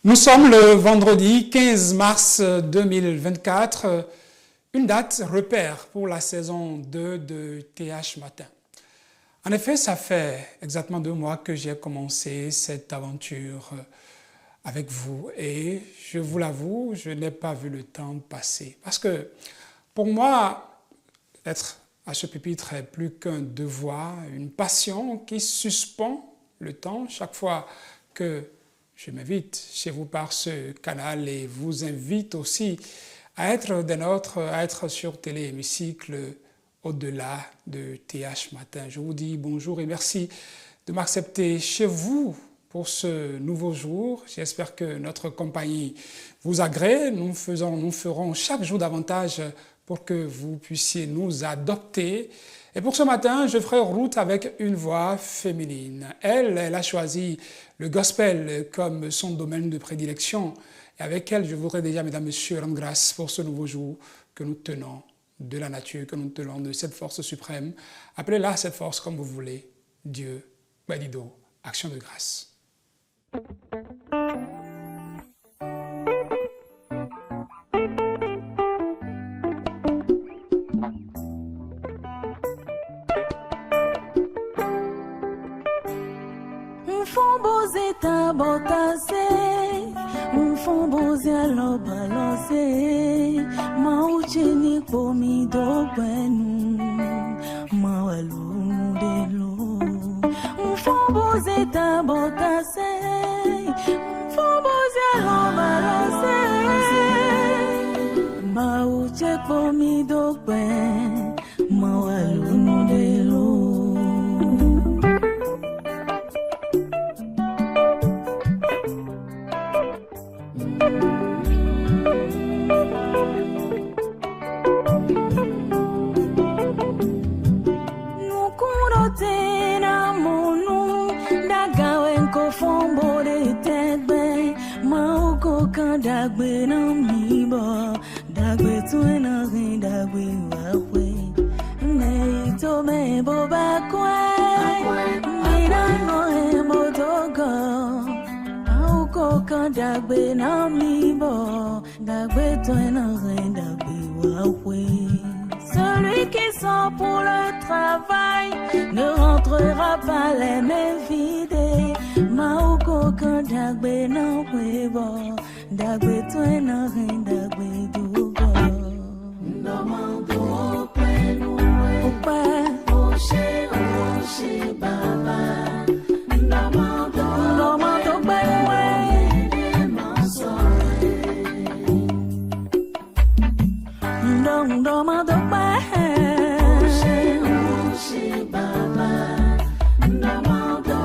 Nous sommes le vendredi 15 mars 2024, une date repère pour la saison 2 de TH Matin. En effet, ça fait exactement 2 mois que j'ai commencé cette aventure avec vous et je vous l'avoue, je n'ai pas vu le temps passer. Parce que pour moi, être à ce pupitre est plus qu'un devoir, une passion qui suspend le temps chaque fois que je m'invite chez vous par ce canal et vous invite aussi à être des nôtres, à être sur Téléhémicycle au-delà de TH Matin. Je vous dis bonjour et merci de m'accepter chez vous pour ce nouveau jour. J'espère que notre compagnie vous agrée. Nous ferons chaque jour davantage pour que vous puissiez nous adopter. Et pour ce matin, je ferai route avec une voix féminine. Elle a choisi le gospel comme son domaine de prédilection. Et avec elle, je voudrais déjà, mesdames, messieurs, rendre grâce pour ce nouveau jour que nous tenons de la nature, que nous tenons de cette force suprême. Appelez-la cette force comme vous voulez. Dieu, Badido, action de grâce. Ta botase, fond boze alo balose, ma ucheni pomi do benu, ma walu delo. Fond boze ta botase, fond boze alo balose, ma uche pomi do ben, ma walu delo. Dagbe na mi bo, dagbe tu na rin dagbe wa we. Ne to me bo ba kwe, mi na no e mo dogo. Au ko kan dagbe na mi bo, dagbe tu na rin dagbe wa we. Celui qui sort pour le travail ne rentrera pas les mains vidées. Ma ko kan dagbe na we bo. Dagbe tuena rin dagbe dugo. Ndomando penuwe. Oche baba. Ndomando penuwe. Ndomando penuwe. Oche baba. Ndomando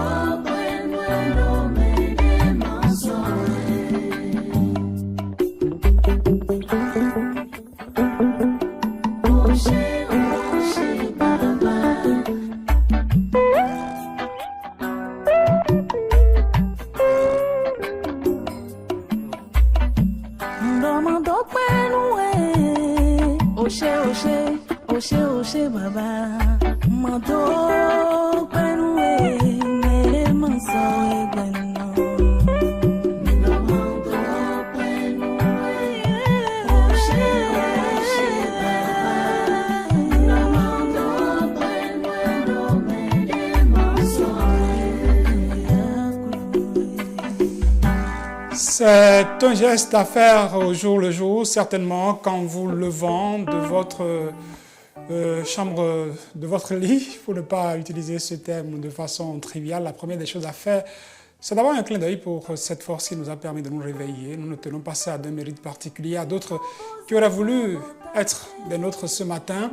penuwe. Oche baba, mando penue, mere manso e bueno. Mando penue, oche baba, mando penue, mere manso e. C'est un geste à faire au jour le jour, certainement, quand vous levant de votre chambre, de votre lit, pour ne pas utiliser ce terme de façon triviale. La première des choses à faire, c'est d'avoir un clin d'œil pour cette force qui nous a permis de nous réveiller. Nous ne tenons pas ça à d'un mérite particulier, à d'autres qui auraient voulu être des nôtres ce matin,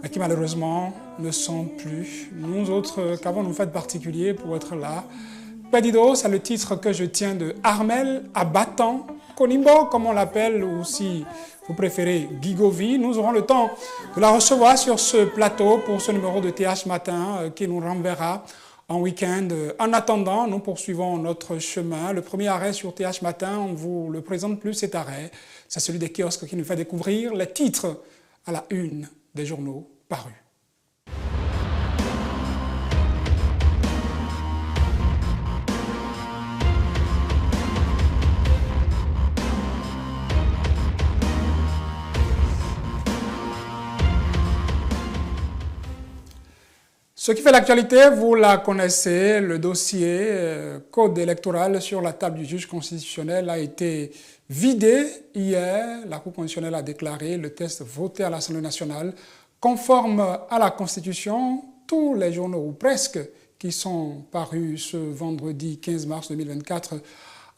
mais qui malheureusement ne sont plus. Nous autres, qu'avons-nous fait de particulier pour être là? Badido, c'est le titre que je tiens de Armel Abattant, Konimbo, comme on l'appelle, ou si vous préférez Gigovi. Nous aurons le temps de la recevoir sur ce plateau pour ce numéro de TH Matin qui nous renverra en week-end. En attendant, nous poursuivons notre chemin. Le premier arrêt sur TH Matin, on ne vous le présente plus cet arrêt. C'est celui des kiosques qui nous fait découvrir les titres à la une des journaux parus. Ce qui fait l'actualité, vous la connaissez, le dossier code électoral sur la table du juge constitutionnel a été vidé hier. La Cour constitutionnelle a déclaré le texte voté à l'Assemblée nationale conforme à la Constitution. Tous les journaux, ou presque, qui sont parus ce vendredi 15 mars 2024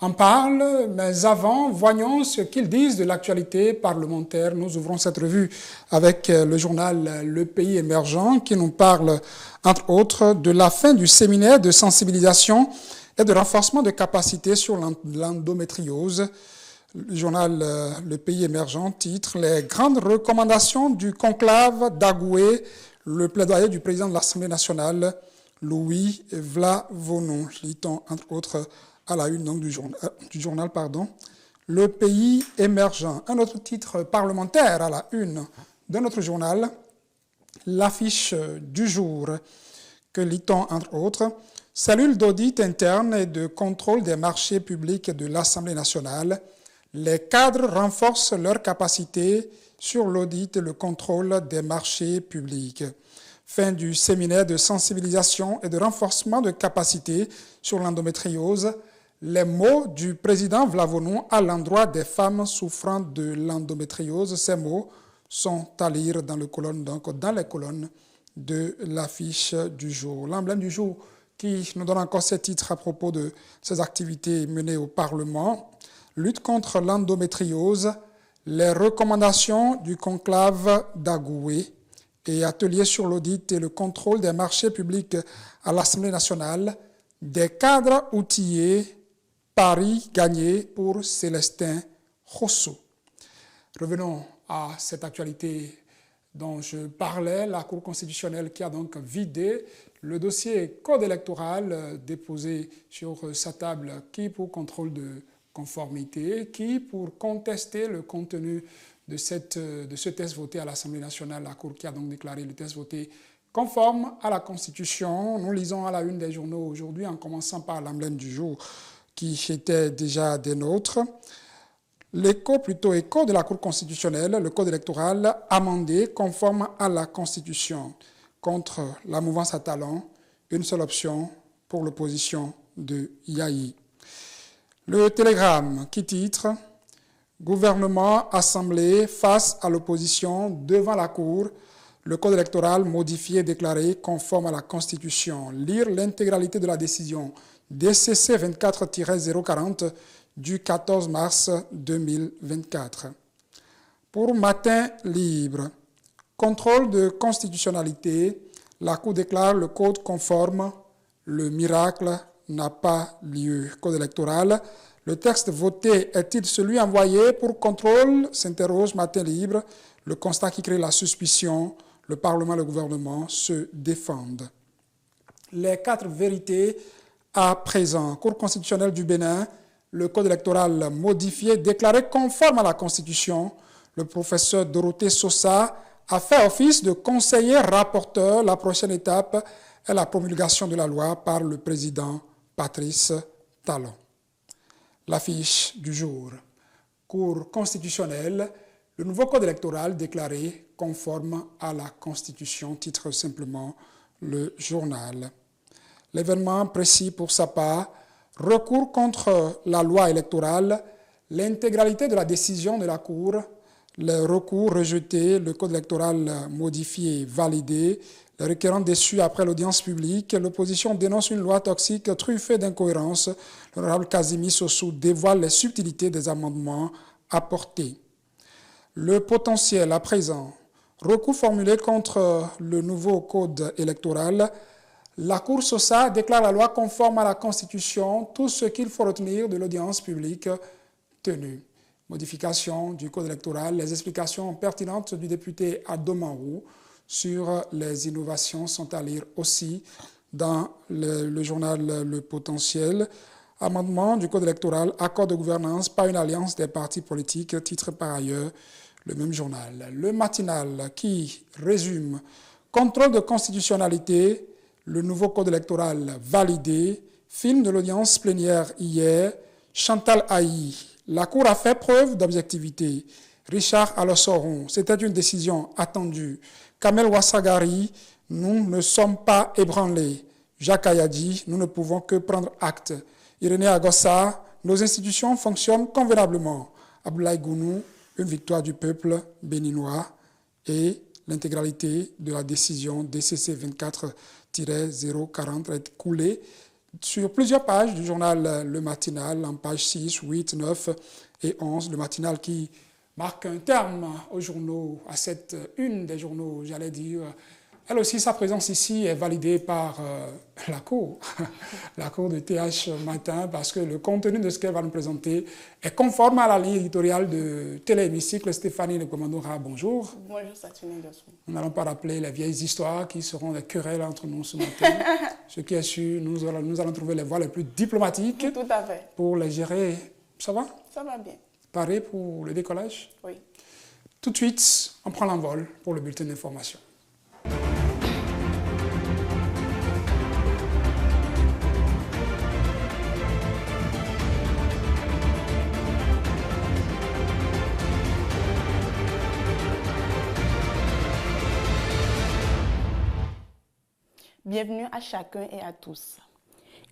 en parlent, mais avant, voyons ce qu'ils disent de l'actualité parlementaire. Nous ouvrons cette revue avec le journal Le Pays émergent qui nous parle, entre autres, de la fin du séminaire de sensibilisation et de renforcement de capacités sur l'endométriose. Le journal Le Pays émergent titre « Les grandes recommandations du conclave d'Agoué », le plaidoyer du président de l'Assemblée nationale, Louis Vlavonon, lit-on entre autres à la une donc, du journal, Le Pays émergent. Un autre titre parlementaire à la une de notre journal, l'affiche du jour, que lit-on entre autres, cellule d'audit interne et de contrôle des marchés publics de l'Assemblée nationale. Les cadres renforcent leurs capacités sur l'audit et le contrôle des marchés publics. Fin du séminaire de sensibilisation et de renforcement de capacités sur l'endométriose. Les mots du président Vlavonon à l'endroit des femmes souffrant de l'endométriose. Ces mots sont à lire dans les colonnes de l'affiche du jour. L'emblème du jour qui nous donne encore ces titres à propos de ces activités menées au Parlement. Lutte contre l'endométriose, les recommandations du conclave d'Agoué et atelier sur l'audit et le contrôle des marchés publics à l'Assemblée nationale, des cadres outillés, pari gagné pour Célestin Rousseau. Revenons à cette actualité dont je parlais, la Cour constitutionnelle qui a donc vidé le dossier code électoral déposé sur sa table, qui pour contrôle de conformité, qui pour contester le contenu de ce texte voté à l'Assemblée nationale. La Cour qui a donc déclaré le texte voté conforme à la Constitution. Nous lisons à la une des journaux aujourd'hui, en commençant par l'emblème du jour, qui était déjà des nôtres. Écho de la Cour constitutionnelle, le code électoral amendé conforme à la Constitution. Contre la mouvance à talent, une seule option pour l'opposition de Yahi. Le Télégramme qui titre « Gouvernement, Assemblée face à l'opposition devant la Cour, le code électoral modifié et déclaré conforme à la Constitution. Lire l'intégralité de la décision DCC 24-040 du 14 mars 2024. Pour Matin libre, contrôle de constitutionnalité, la Cour déclare le code conforme, le miracle n'a pas lieu. Code électoral, le texte voté est-il celui envoyé pour contrôle, s'interroge Matin libre, le constat qui crée la suspicion, le Parlement et le gouvernement se défendent. Les 4 vérités à présent. Cour constitutionnelle du Bénin, le code électoral modifié, déclaré conforme à la Constitution. Le professeur Dorothée Sosa a fait office de conseiller rapporteur. La prochaine étape est la promulgation de la loi par le président Patrice Talon. L'affiche du jour. Cour constitutionnelle, le nouveau code électoral déclaré conforme à la Constitution, titre simplement le journal. L'événement précis pour sa part, recours contre la loi électorale, l'intégralité de la décision de la Cour, le recours rejeté, le code électoral modifié, validé, le requérant déçu après l'audience publique, l'opposition dénonce une loi toxique truffée d'incohérences. L'honorable Kazimi Sossou dévoile les subtilités des amendements apportés. Le potentiel à présent, recours formulé contre le nouveau code électoral. La Cour Sosa déclare la loi conforme à la Constitution, tout ce qu'il faut retenir de l'audience publique tenue. Modification du code électoral, les explications pertinentes du député Adomarou sur les innovations sont à lire aussi dans le journal Le Potentiel. Amendement du code électoral, accord de gouvernance, pas une alliance des partis politiques, titre par ailleurs le même journal. Le matinal qui résume contrôle de constitutionnalité, le nouveau code électoral validé, film de l'audience plénière hier, Chantal Haï. La Cour a fait preuve d'objectivité. Richard Alossoron, c'était une décision attendue. Kamel Ouassagari, Nous ne sommes pas ébranlés. Jacques Ayadi, nous ne pouvons que prendre acte. Irénée Agossa, nos institutions fonctionnent convenablement. Abdoulaye Gounou, une victoire du peuple béninois et l'intégralité de la décision DCC 24-040 est coulée sur plusieurs pages du journal Le Matinal, en pages 6, 8, 9 et 11. Le Matinal qui marque un terme aux journaux, à cette une des journaux, j'allais dire. Elle aussi, sa présence ici est validée par la Cour, la Cour de TH Matin, parce que le contenu de ce qu'elle va nous présenter est conforme à la ligne éditoriale de Téléhémicycle. Stéphanie Nekomandora, bonjour. Bonjour, Satine Dossou. Nous n'allons pas rappeler les vieilles histoires qui seront des querelles entre nous ce matin. Ce qui est sûr, nous allons trouver les voies les plus diplomatiques. Tout à fait. Pour les gérer. Ça va? Ça va bien. Paré pour le décollage? Oui. Tout de suite, on prend l'envol pour le bulletin d'information. Bienvenue à chacun et à tous.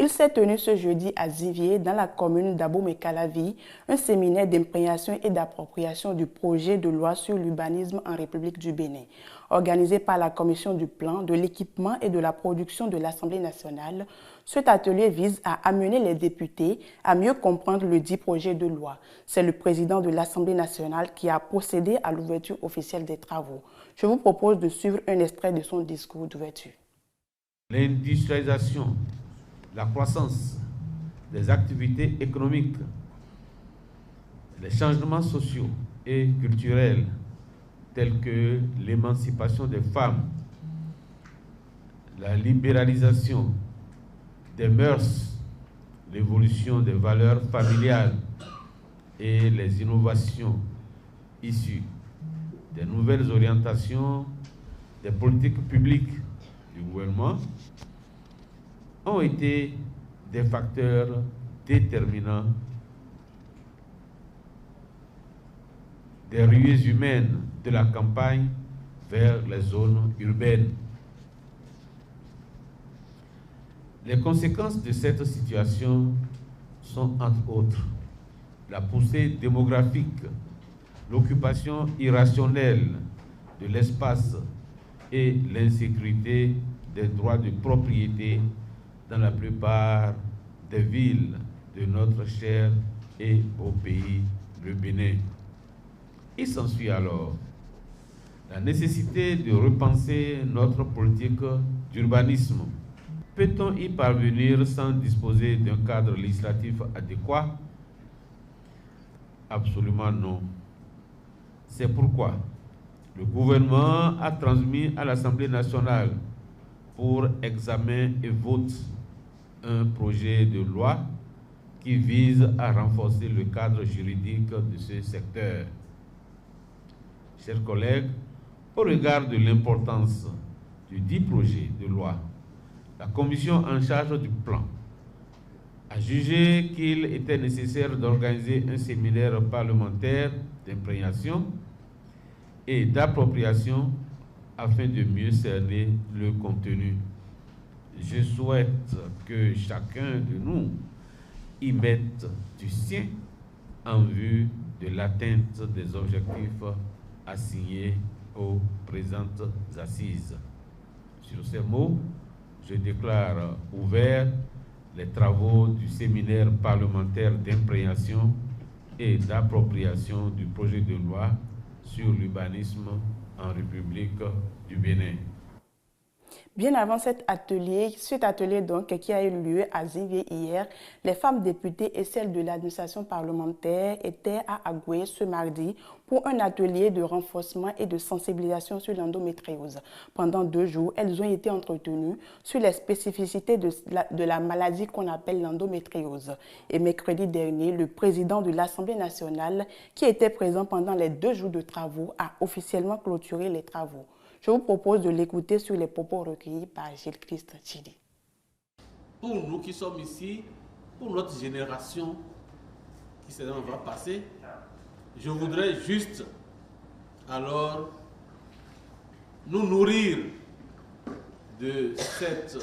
Il s'est tenu ce jeudi à Zivier, dans la commune d'Abomey-Calavi, un séminaire d'imprégnation et d'appropriation du projet de loi sur l'urbanisme en République du Bénin, organisé par la Commission du plan, de l'équipement et de la production de l'Assemblée nationale. Cet atelier vise à amener les députés à mieux comprendre le dit projet de loi. C'est le président de l'Assemblée nationale qui a procédé à l'ouverture officielle des travaux. Je vous propose de suivre un extrait de son discours d'ouverture. L'industrialisation, la croissance des activités économiques, les changements sociaux et culturels tels que l'émancipation des femmes, la libéralisation des mœurs, l'évolution des valeurs familiales et les innovations issues des nouvelles orientations des politiques publiques du gouvernement ont été des facteurs déterminants des ruées humaines de la campagne vers les zones urbaines. Les conséquences de cette situation sont entre autres la poussée démographique, l'occupation irrationnelle de l'espace et l'insécurité des droits de propriété dans la plupart des villes de notre cher et beau pays, le Bénin. Il s'ensuit alors la nécessité de repenser notre politique d'urbanisme. Peut-on y parvenir sans disposer d'un cadre législatif adéquat? Absolument non. C'est pourquoi le gouvernement a transmis à l'Assemblée nationale pour examen et vote un projet de loi qui vise à renforcer le cadre juridique de ce secteur. Chers collègues, au regard de l'importance du dit projet de loi, la commission en charge du plan a jugé qu'il était nécessaire d'organiser un séminaire parlementaire d'imprégnation et d'appropriation afin de mieux cerner le contenu. Je souhaite que chacun de nous y mette du sien en vue de l'atteinte des objectifs assignés aux présentes assises. Sur ces mots, je déclare ouverts les travaux du séminaire parlementaire d'imprégnation et d'appropriation du projet de loi sur l'urbanisme en République du Bénin. Bien avant cet atelier donc, qui a eu lieu à Zivier hier, les femmes députées et celles de l'administration parlementaire étaient à Agoué ce mardi pour un atelier de renforcement et de sensibilisation sur l'endométriose. Pendant 2 jours, elles ont été entretenues sur les spécificités de la maladie qu'on appelle l'endométriose. Et mercredi dernier, le président de l'Assemblée nationale, qui était présent pendant les 2 jours de travaux, a officiellement clôturé les travaux. Je vous propose de l'écouter sur les propos recueillis par Gilles-Christ Chidi. Pour nous qui sommes ici, pour notre génération qui va passer, je voudrais juste alors nous nourrir de cette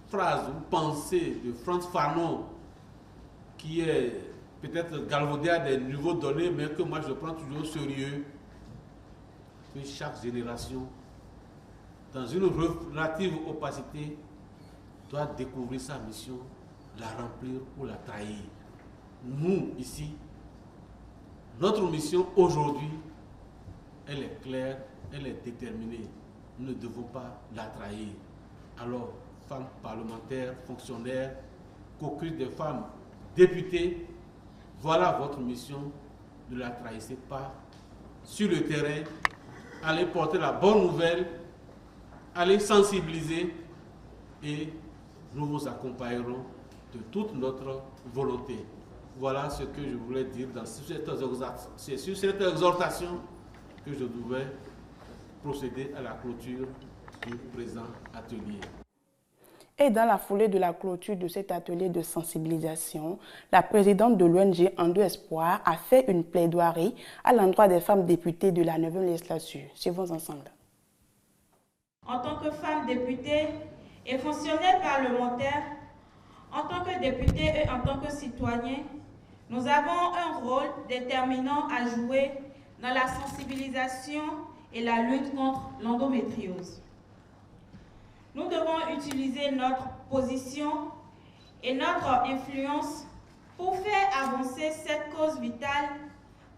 phrase ou pensée de Frantz Fanon qui est peut-être galvaudée à des niveaux donnés, mais que moi je prends toujours au sérieux, que chaque génération, dans une relative opacité, doit découvrir sa mission, la remplir ou la trahir. Nous, ici, notre mission aujourd'hui, elle est claire, elle est déterminée. Nous ne devons pas la trahir. Alors, femmes parlementaires, fonctionnaires, caucus des femmes députées, voilà votre mission. Ne la trahissez pas. Sur le terrain, allez porter la bonne nouvelle, allez sensibiliser et nous vous accompagnerons de toute notre volonté. Voilà ce que je voulais dire c'est sur cette exhortation que je devais procéder à la clôture du présent atelier. Et dans la foulée de la clôture de cet atelier de sensibilisation, la présidente de l'ONG Endo Espoir a fait une plaidoirie à l'endroit des femmes députées de la 9e législature. Suivons ensemble. En tant que femme députée et fonctionnaire parlementaire, en tant que député et en tant que citoyen, nous avons un rôle déterminant à jouer dans la sensibilisation et la lutte contre l'endométriose. Nous devons utiliser notre position et notre influence pour faire avancer cette cause vitale,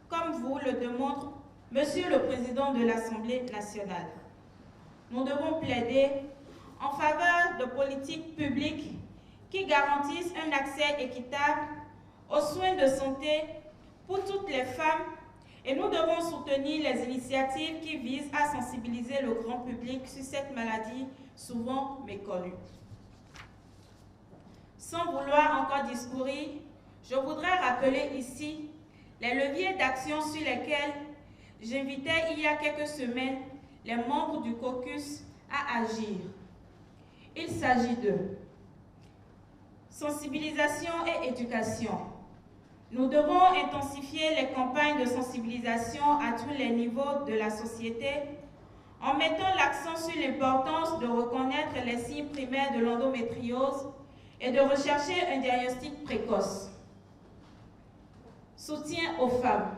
comme vous le démontre Monsieur le Président de l'Assemblée nationale. Nous devons plaider en faveur de politiques publiques qui garantissent un accès équitable aux soins de santé pour toutes les femmes et nous devons soutenir les initiatives qui visent à sensibiliser le grand public sur cette maladie souvent méconnue. Sans vouloir encore discourir, je voudrais rappeler ici les leviers d'action sur lesquels j'invitais il y a quelques semaines les membres du caucus à agir. Il s'agit de sensibilisation et éducation. Nous devons intensifier les campagnes de sensibilisation à tous les niveaux de la société en mettant l'accent sur l'importance de reconnaître les signes primaires de l'endométriose et de rechercher un diagnostic précoce. Soutien aux femmes.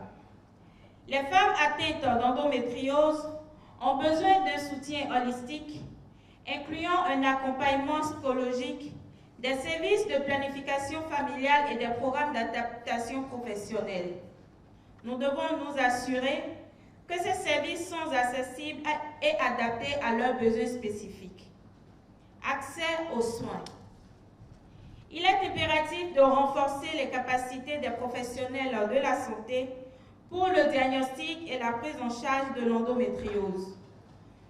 Les femmes atteintes d'endométriose ont besoin d'un soutien holistique, incluant un accompagnement psychologique, des services de planification familiale et des programmes d'adaptation professionnelle. Nous devons nous assurer que ces services sont accessibles et adaptés à leurs besoins spécifiques. Accès aux soins. Il est impératif de renforcer les capacités des professionnels de la santé pour le diagnostic et la prise en charge de l'endométriose.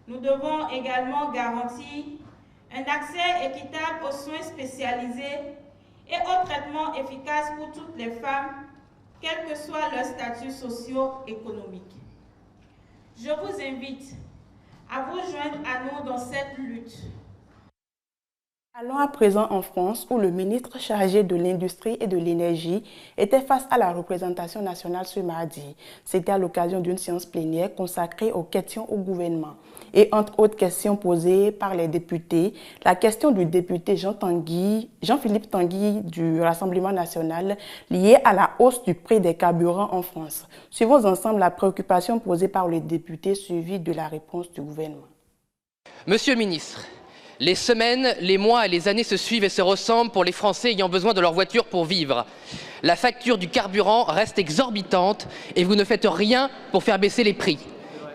Nous devons également garantir un accès équitable aux soins spécialisés et aux traitements efficaces pour toutes les femmes, quel que soit leur statut socio-économique. Je vous invite à vous joindre à nous dans cette lutte. Allons à présent en France où le ministre chargé de l'Industrie et de l'Énergie était face à la représentation nationale ce mardi. C'était à l'occasion d'une séance plénière consacrée aux questions au gouvernement. Et entre autres questions posées par les députés, la question du député Jean-Philippe Tanguy du Rassemblement national liée à la hausse du prix des carburants en France. Suivons ensemble la préoccupation posée par le député suivie de la réponse du gouvernement. Monsieur le ministre, les semaines, les mois et les années se suivent et se ressemblent pour les Français ayant besoin de leur voiture pour vivre. La facture du carburant reste exorbitante et vous ne faites rien pour faire baisser les prix.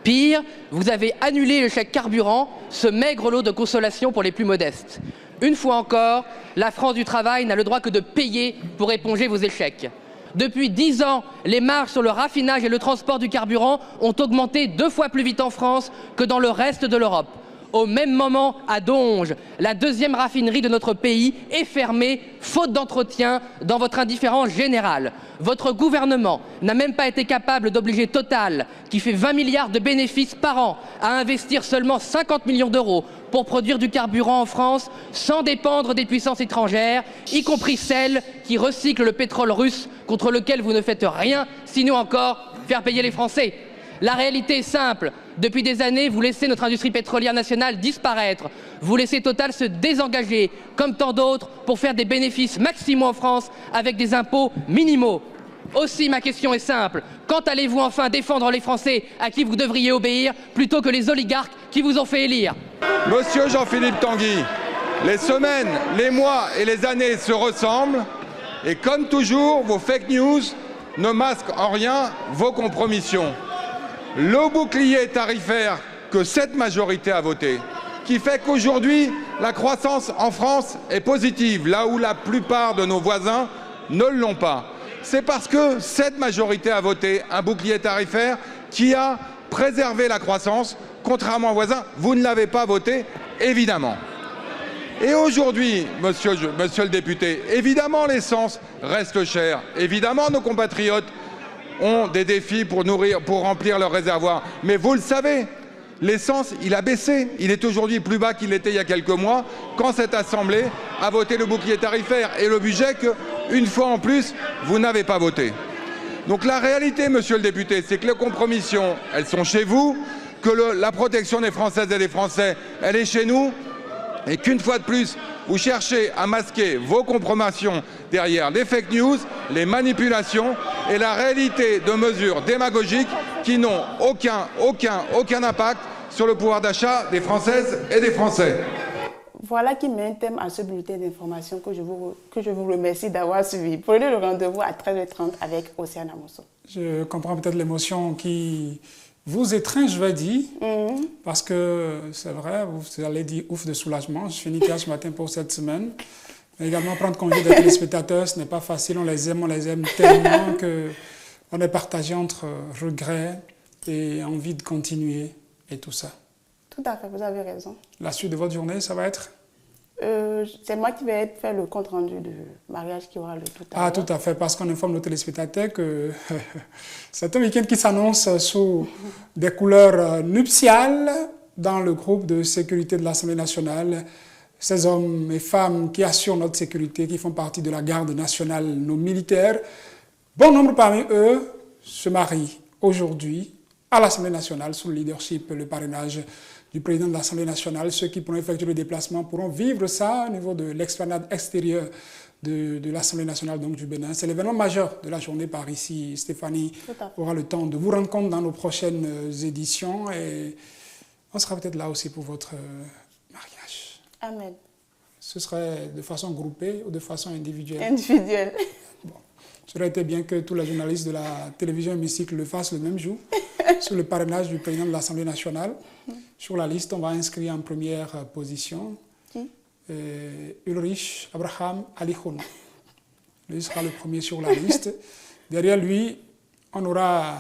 Pire, vous avez annulé le chèque carburant, ce maigre lot de consolation pour les plus modestes. Une fois encore, la France du travail n'a le droit que de payer pour éponger vos échecs. Depuis 10 ans, les marges sur le raffinage et le transport du carburant ont augmenté 2 fois plus vite en France que dans le reste de l'Europe. Au même moment, à Donge, la 2e raffinerie de notre pays est fermée, faute d'entretien, dans votre indifférence générale. Votre gouvernement n'a même pas été capable d'obliger Total, qui fait 20 milliards de bénéfices par an, à investir seulement 50 millions d'euros pour produire du carburant en France sans dépendre des puissances étrangères, y compris celles qui recyclent le pétrole russe contre lequel vous ne faites rien, sinon encore faire payer les Français. La réalité est simple. Depuis des années, vous laissez notre industrie pétrolière nationale disparaître. Vous laissez Total se désengager, comme tant d'autres, pour faire des bénéfices maximaux en France avec des impôts minimaux. Aussi, ma question est simple. Quand allez-vous enfin défendre les Français à qui vous devriez obéir plutôt que les oligarques qui vous ont fait élire? Monsieur Jean-Philippe Tanguy, les semaines, les mois et les années se ressemblent et comme toujours, vos fake news ne masquent en rien vos compromissions. Le bouclier tarifaire que cette majorité a voté, qui fait qu'aujourd'hui, la croissance en France est positive, là où la plupart de nos voisins ne l'ont pas. C'est parce que cette majorité a voté un bouclier tarifaire qui a préservé la croissance, contrairement aux voisins. Vous ne l'avez pas voté, évidemment. Et aujourd'hui, monsieur le député, évidemment l'essence reste chère. Évidemment nos compatriotes ont des défis pour remplir leurs réservoirs. Mais vous le savez, l'essence, il a baissé. Il est aujourd'hui plus bas qu'il l'était il y a quelques mois, quand cette Assemblée a voté le bouclier tarifaire et le budget qu'une fois en plus, vous n'avez pas voté. Donc la réalité, monsieur le député, c'est que les compromissions, elles sont chez vous, que la protection des Françaises et des Français, elle est chez nous, et qu'une fois de plus, vous cherchez à masquer vos compromissions derrière les fake news, les manipulations et la réalité de mesures démagogiques qui n'ont aucun impact sur le pouvoir d'achat des Françaises et des Français. Voilà qui met un thème à ce bulletin d'information que je vous remercie d'avoir suivi. Prenez le rendez-vous à 13h30 avec Océane Amosso. Je comprends peut-être l'émotion qui vous étreint, je vais dire, parce que c'est vrai, vous allez dire ouf de soulagement. Je finis ce matin pour cette semaine. Mais également prendre congé des téléspectateurs, ce n'est pas facile, on les aime tellement qu'on est partagé entre regrets et envie de continuer et tout ça. Tout à fait, vous avez raison. La suite de votre journée, ça va être c'est moi qui vais faire le compte-rendu du mariage qui aura lieu tout à l'heure. Ah, tout à fait, parce qu'on informe nos téléspectateurs que c'est un week-end qui s'annonce sous des couleurs nuptiales dans le groupe de sécurité de l'Assemblée nationale. Ces hommes et femmes qui assurent notre sécurité, qui font partie de la garde nationale, nos militaires, bon nombre parmi eux se marient aujourd'hui à l'Assemblée nationale sous le leadership et le parrainage du président de l'Assemblée nationale. Ceux qui pourront effectuer le déplacement pourront vivre ça au niveau de l'explanade extérieure de l'Assemblée nationale donc du Bénin. C'est l'événement majeur de la journée par ici. Stéphanie aura le temps de vous rendre compte dans nos prochaines éditions et on sera peut-être là aussi pour votre mariage. Amen. Ce serait de façon groupée ou de façon individuelle? Individuelle. Bon. Ça aurait été bien que tous les journalistes de la télévision hémicycle le fassent le même jour, sur le parrainage du président de l'Assemblée nationale. Sur la liste, on va inscrire en première position Ulrich Abraham Alikhon. Lui sera le premier sur la liste. Derrière lui, on aura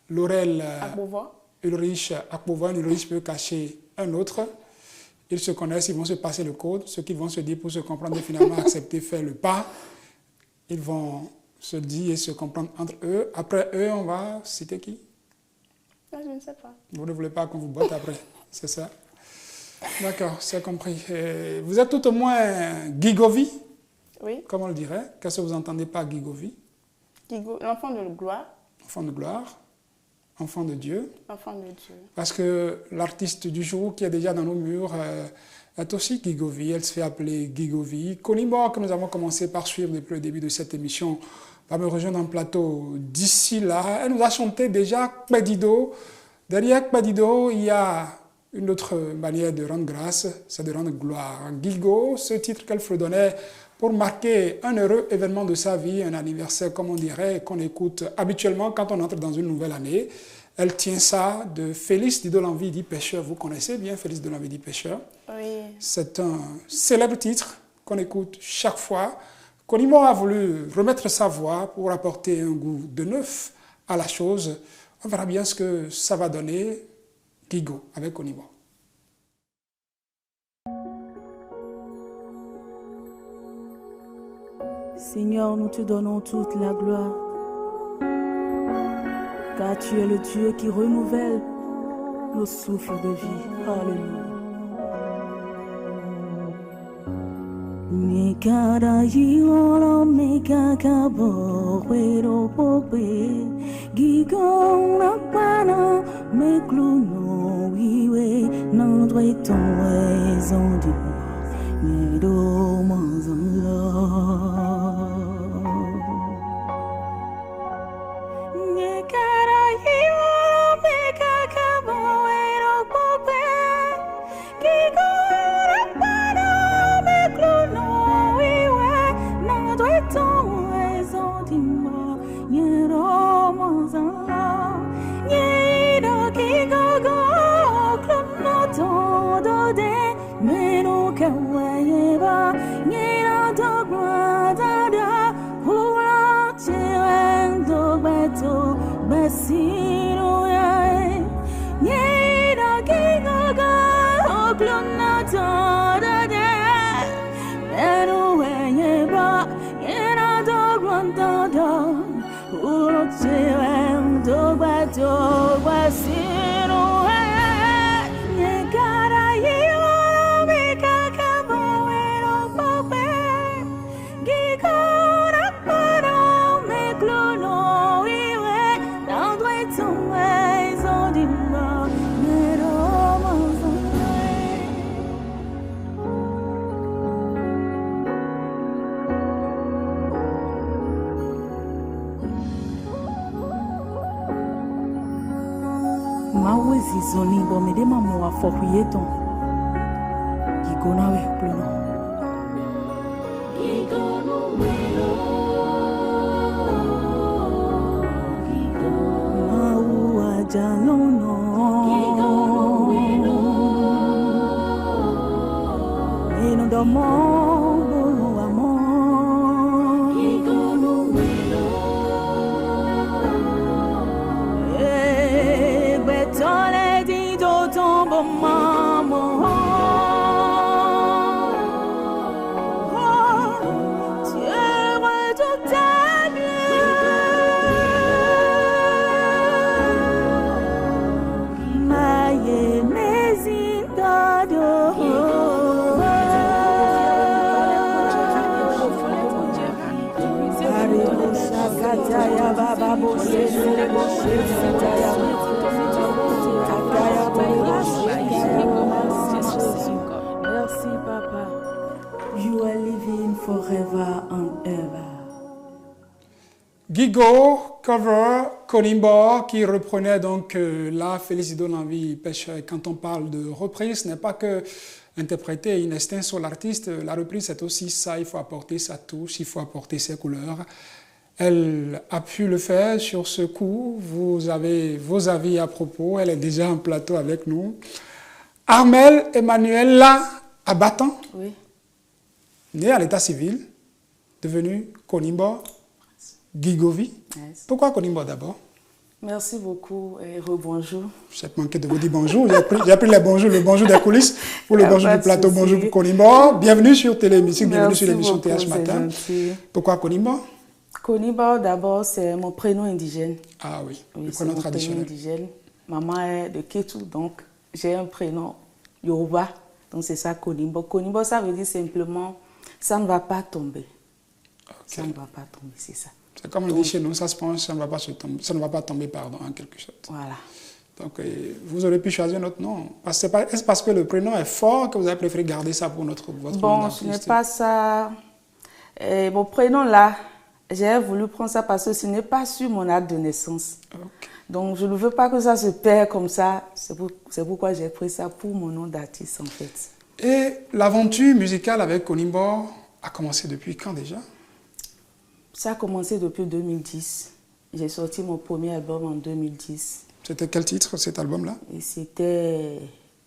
Laurel Ulrich Akbova. Ulrich peut cacher un autre. Ils se connaissent, ils vont se passer le code. Ceux qui vont se dire pour se comprendre et finalement accepter, faire le pas. Ils vont se dire et se comprendre entre eux. Après eux, on va citer qui? Je ne sais pas. Vous ne voulez pas qu'on vous botte après, c'est ça? D'accord, c'est compris. Vous êtes tout au moins Gigovi? Oui. Comment on le dirait? Qu'est-ce que vous entendez par Gigovi? L'enfant de gloire. Enfant de gloire. Enfant de Dieu. Enfant de Dieu. Parce que l'artiste du jour qui est déjà dans nos murs est aussi Gigovi. Elle se fait appeler Gigovi. Konimbo, que nous avons commencé par suivre depuis le début de cette émission, va me rejoindre en plateau d'ici là. Elle nous a chanté déjà Kpedido. Derrière Kpedido, il y a une autre manière de rendre grâce, c'est de rendre gloire. Gigo, ce titre qu'elle fredonnait pour marquer un heureux événement de sa vie, un anniversaire comme on dirait, qu'on écoute habituellement quand on entre dans une nouvelle année. Elle tient ça de Félix de l'Envie dit Pêcheur. Vous connaissez bien Félix de l'Envie dit Pêcheur? Oui. C'est un célèbre titre qu'on écoute chaque fois. Konimo a voulu remettre sa voix pour apporter un goût de neuf à la chose. On verra bien ce que ça va donner. Gigo avec Konimo. Seigneur, nous te donnons toute la gloire, car tu es le Dieu qui renouvelle nos souffles de vie. Alléluia. Mekara yoro mekaka bo wero pope gigo na pana mes clous non, oui, oui, non, doit ton raison du mais d'au moins en Zoni bo me de mamu a fokuye ton Gigo na we pluno Gigo no welo Gigo Mau a jalono Gigo no welo Eno do mo Merci papa. You are living forever and ever. Gigo cover Konimbo qui reprenait donc la Félicité l'envie pêche. Quand on parle de reprise, ce n'est pas que interpréter une instinct sur l'artiste. La reprise c'est aussi ça, il faut apporter sa touche, il faut apporter ses couleurs. Elle a pu le faire sur ce coup. Vous avez vos avis à propos. Elle est déjà en plateau avec nous. Armelle Emmanuel là, à Batan, oui. Né à l'état civil, devenu Konimbo Gigovi. Yes. Pourquoi Konimbo d'abord? Merci beaucoup et rebonjour. J'ai manqué de vous dire bonjour. J'ai pris le bonjour des coulisses pour le bonjour du plateau. Bonjour pour Konimbo. Bienvenue sur Télémusique, bienvenue sur l'émission TH Matin. Pourquoi Konimbo? Konimbo, d'abord, c'est mon prénom indigène. Ah oui, le prénom traditionnel. Indigène. Maman est de Kétou, donc j'ai un prénom Yoruba. Donc c'est ça, Konimbo. Konimbo, ça veut dire simplement, ça ne va pas tomber. Okay. Ça ne va pas tomber, c'est ça. C'est comme on dit chez nous, ça se pense, ça ne va pas tomber, ça ne va pas tomber, pardon, en quelque sorte. Voilà. Donc vous aurez pu choisir notre nom. Est-ce parce que le prénom est fort que vous avez préféré garder ça pour votre nom d'artiste? Bon, ce n'est pas ça. Mon prénom là, j'ai voulu prendre ça parce que ce n'est pas sur mon acte de naissance. Okay. Donc, je ne veux pas que ça se perde comme ça. C'est pourquoi j'ai pris ça pour mon nom d'artiste, en fait. Et l'aventure musicale avec Konimbo a commencé depuis quand déjà? Ça a commencé depuis 2010. J'ai sorti mon premier album en 2010. C'était quel titre, cet album-là? C'était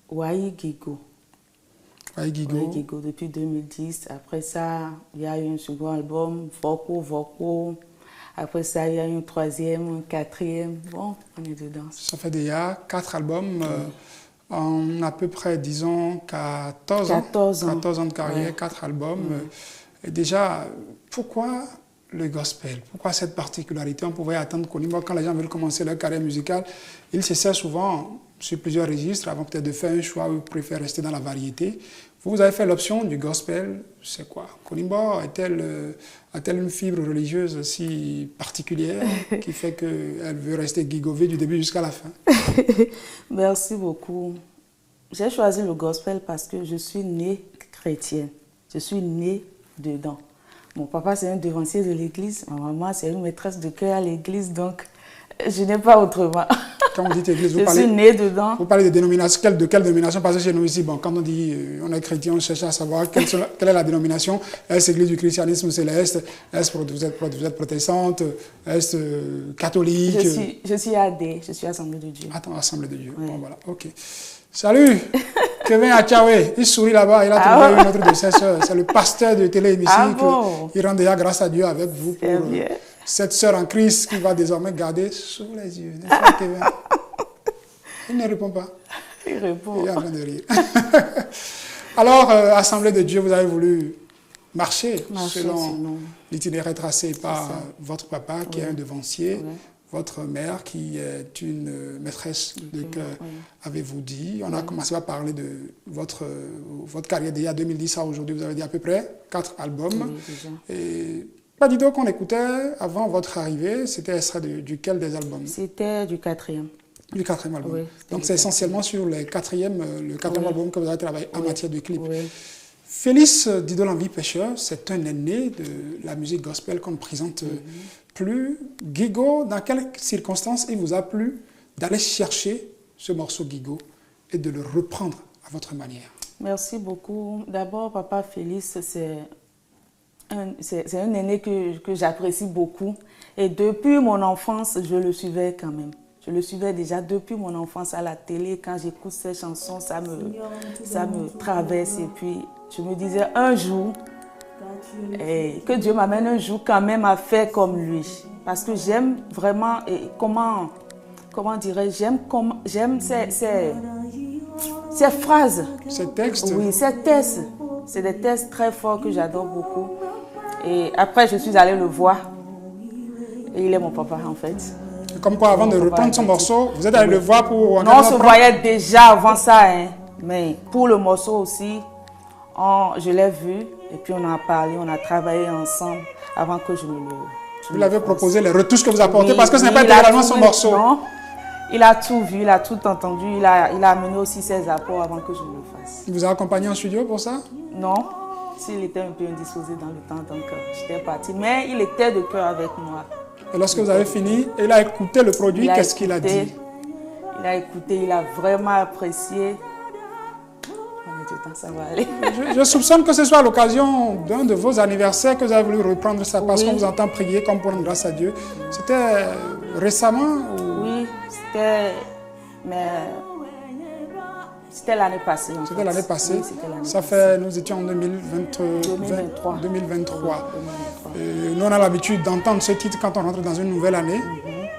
Wai Gigo. Wai Gigo. Wai Gigo, depuis 2010. Après ça, il y a eu un second album, Voko. Après ça, il y a eu un troisième, un quatrième. Bon, on est dedans. Ça fait déjà 4 albums en à peu près, disons, 14 ans de carrière, ouais. 4 albums. Et déjà, pourquoi le gospel? Pourquoi cette particularité? On pouvait attendre Konimbo quand les gens veulent commencer leur carrière musicale. Ils se servent souvent sur plusieurs registres avant peut-être de faire un choix où ils préfèrent rester dans la variété. Vous avez fait l'option du gospel, c'est quoi? Konimbo a-t-elle une fibre religieuse si particulière qui fait qu'elle veut rester gigovée du début jusqu'à la fin? Merci beaucoup. J'ai choisi le gospel parce que je suis née chrétienne. Je suis née dedans. Mon papa, c'est un devancier de l'église. Ma maman, c'est une maîtresse de chœur à l'église. Donc, je n'ai pas autrement. Quand on dit église, je suis née dedans. Vous parlez de dénomination. De quelle dénomination? Parce que chez nous ici, bon, quand on dit on est chrétien, on cherche à savoir quelle est la dénomination. Est-ce l'église du christianisme céleste? Est-ce que vous êtes protestante? Est-ce catholique? Je suis AD, je suis Assemblée de Dieu. Attends, Assemblée de Dieu. Oui. Bon, voilà, ok. Salut, Kevin Achawe, il sourit là-bas, il a trouvé une autre de ses sœurs. C'est le pasteur de télé-émission. Bon. Il rend déjà grâce à Dieu avec vous pour bien. Cette sœur en Christ qui va désormais garder sous les yeux. N'est-ce pas, Kevin? Il ne répond pas. Il répond. Il est en train de rire. Alors, Assemblée de Dieu, vous avez voulu marcher selon l'itinéraire tracé par votre papa, qui est un devancier, votre mère, qui est une maîtresse de chœur, avez-vous dit. On a commencé à parler de votre carrière déjà 2010 à aujourd'hui. Vous avez dit à peu près 4 albums. Oui, déjà. Et pas du tout qu'on écoutait avant votre arrivée. C'était extrait duquel des albums? C'était du 4e. Du 4e album. Oui, donc c'est essentiellement sur le 4e album que vous avez travaillé en matière de clip. Oui. Félix Didol Envie Pêcheur, c'est un aîné de la musique gospel qu'on ne présente plus. Guigo, dans quelles circonstances il vous a plu d'aller chercher ce morceau Guigo et de le reprendre à votre manière? Merci beaucoup. D'abord, papa Félix, c'est un aîné que j'apprécie beaucoup. Et depuis mon enfance, je le suivais quand même. Je le suivais déjà depuis mon enfance à la télé. Quand j'écoute ces chansons, ça me traverse. Et puis, je me disais un jour, que Dieu m'amène un jour quand même à faire comme lui. Parce que j'aime vraiment, comment dirais-je, j'aime ces phrases. Ces textes? Oui, ces textes. C'est des textes très forts que j'adore beaucoup. Et après, je suis allée le voir. Et il est mon papa, en fait. Comme quoi, avant de reprendre son morceau, vous êtes allé le voir pour... Non, on se voyait déjà avant ça, hein. Mais pour le morceau aussi, je l'ai vu. Et puis, on a parlé, on a travaillé ensemble avant que je me le... Vous l'avez proposé, les retouches que vous apportez, parce que ce n'est pas intégralement son morceau. Non, il a tout vu, il a tout entendu. Il a amené aussi ses apports avant que je me le fasse. Il vous a accompagné en studio pour ça? Non. S'il était un peu indisposé dans le temps, donc j'étais partie. Mais il était de cœur avec moi. Et lorsque vous avez fini, il a écouté le produit, qu'est-ce qu'il a dit? Il a écouté, il a vraiment apprécié. Ça va aller. Je soupçonne que ce soit à l'occasion d'un de vos anniversaires que vous avez voulu reprendre ça, parce qu'on vous entend prier comme pour une grâce à Dieu. C'était récemment ou... Oui, c'était l'année passée. C'était l'année passée. Oui, ça fait, nous étions en 2023. Nous, on a l'habitude d'entendre ce titre quand on rentre dans une nouvelle année.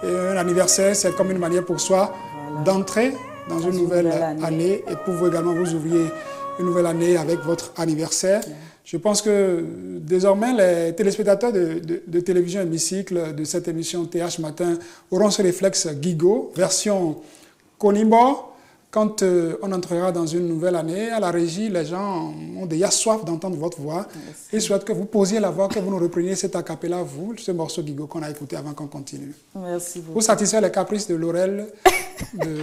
Et un anniversaire, c'est comme une manière pour soi d'entrer dans une nouvelle année. Et pour vous également, vous ouvriez une nouvelle année avec votre anniversaire. Je pense que désormais, les téléspectateurs de télévision hémicycle de cette émission TH Matin auront ce réflexe Guigo, version Konimbo. Quand on entrera dans une nouvelle année, à la régie, les gens ont déjà soif d'entendre votre voix. Ils souhaitent que vous posiez la voix, que vous nous repreniez cet acapella, vous, ce morceau Guigo qu'on a écouté avant qu'on continue. Merci beaucoup. Pour satisfaire les caprices de Laurel, de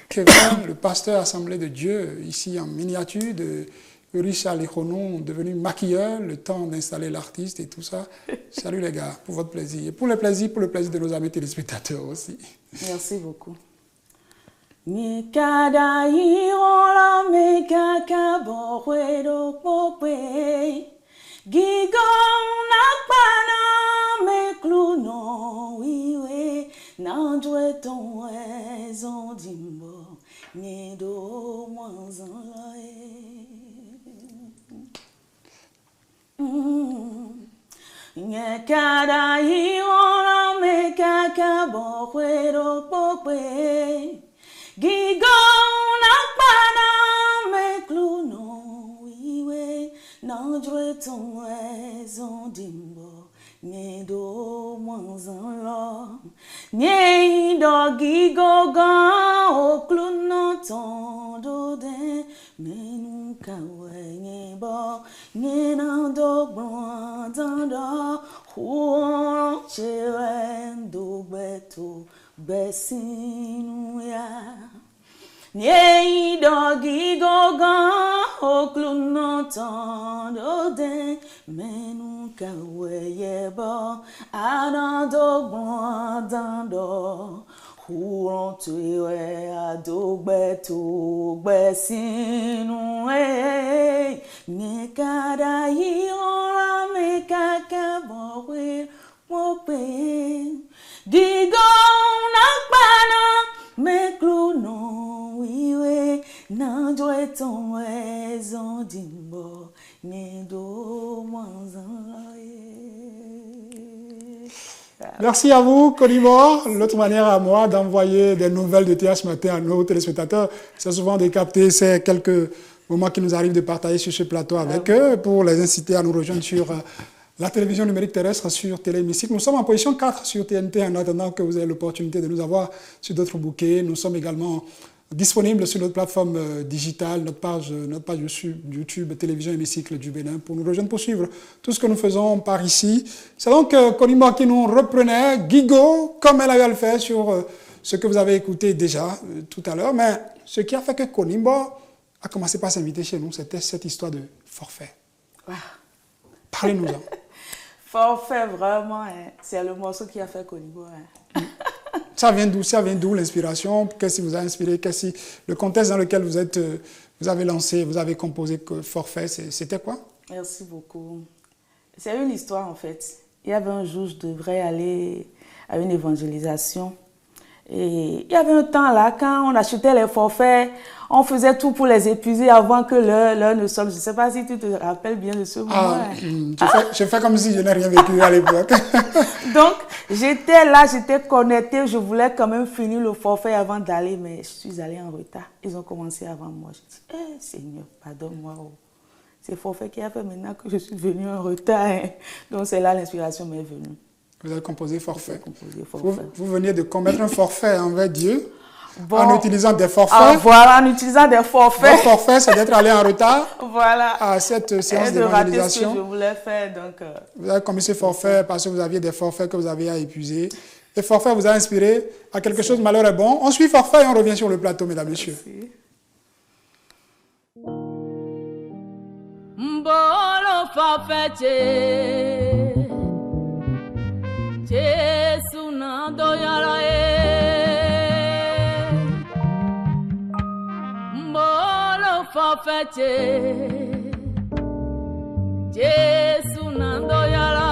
Kevin, le pasteur Assemblée de Dieu, ici en miniature, de Richard Lechonon, devenu maquilleur, le temps d'installer l'artiste et tout ça. Salut les gars, pour votre plaisir. Et pour le plaisir de nos amis téléspectateurs aussi. Merci beaucoup. Mikada irola mekaka borwedo pope Gigo nakpana mekluno iwe Nanjwe ton ezondimbo Niedo mwanzanlae Mikada irola mekaka borwedo pope Gigo nakpana mekluno iwe Nanjwe ton ezondimbo Niedo mwanzanlo Niedo gigo gan okluno ton doden menu kawe bo ngena do brandando ho chewen do beto besinu ya Nei dogi goga okluno tondo de menu kawe bo anando brandando Huron tuwe adogbe to gbe sinu nekada yi ora me kaka bowe mo pe gigo na pana me kluno iwe na joe ton ezondimbo nedo mwanzan Merci à vous, Colibor. L'autre manière à moi d'envoyer des nouvelles de TH Matin à nos téléspectateurs, c'est souvent de capter ces quelques moments qui nous arrivent de partager sur ce plateau avec eux pour les inciter à nous rejoindre sur la télévision numérique terrestre, sur Téléhémicycle. Nous sommes en position 4 sur TNT en attendant que vous ayez l'opportunité de nous avoir sur d'autres bouquets. Nous sommes également disponible sur notre plateforme digitale, notre page YouTube, Télévision Hémicycle du Bénin, pour nous rejoindre, pour suivre tout ce que nous faisons par ici. C'est donc Colibor qui nous reprenait, Guigo, comme elle avait à le faire sur ce que vous avez écouté déjà tout à l'heure. Mais ce qui a fait que Colibor a commencé par s'inviter chez nous, c'était cette histoire de forfait. Wow. Parlez-nous-en. Forfait, vraiment, hein. C'est le morceau qui a fait Colibor. Hein. Ça vient d'où l'inspiration? Qu'est-ce qui vous a inspiré? Le contexte dans lequel vous avez lancé, vous avez composé Forfait, c'était quoi? Merci beaucoup. C'est une histoire en fait. Il y avait un jour, je devrais aller à une évangélisation. Et il y avait un temps là, quand on achetait les forfaits, on faisait tout pour les épuiser avant que l'heure ne sonne. Je ne sais pas si tu te rappelles bien de ce moment. Je fais comme si je n'ai rien vécu à l'époque. Donc, j'étais là, j'étais connectée, je voulais quand même finir le forfait avant d'aller, mais je suis allée en retard. Ils ont commencé avant moi. Je dis, Seigneur, pardonne-moi. C'est le forfait qui a fait maintenant que je suis venue en retard. Hein. Donc, c'est là l'inspiration m'est venue. Vous avez composé Forfait. Vous veniez de commettre un forfait envers Dieu en utilisant des forfaits. Voilà, en utilisant des forfaits. Votre forfait, c'est d'être allé en retard à cette séance d'évangélisation. Ce que je voulais faire. Donc, vous avez commis ce forfait parce que vous aviez des forfaits que vous aviez à épuiser. Et Forfait vous a inspiré à quelque chose, malheur est bon. On suit Forfait et on revient sur le plateau, mesdames et messieurs. Merci. Mbolo forfait. Jesu nando yara mbolo forfait Jesu nando yara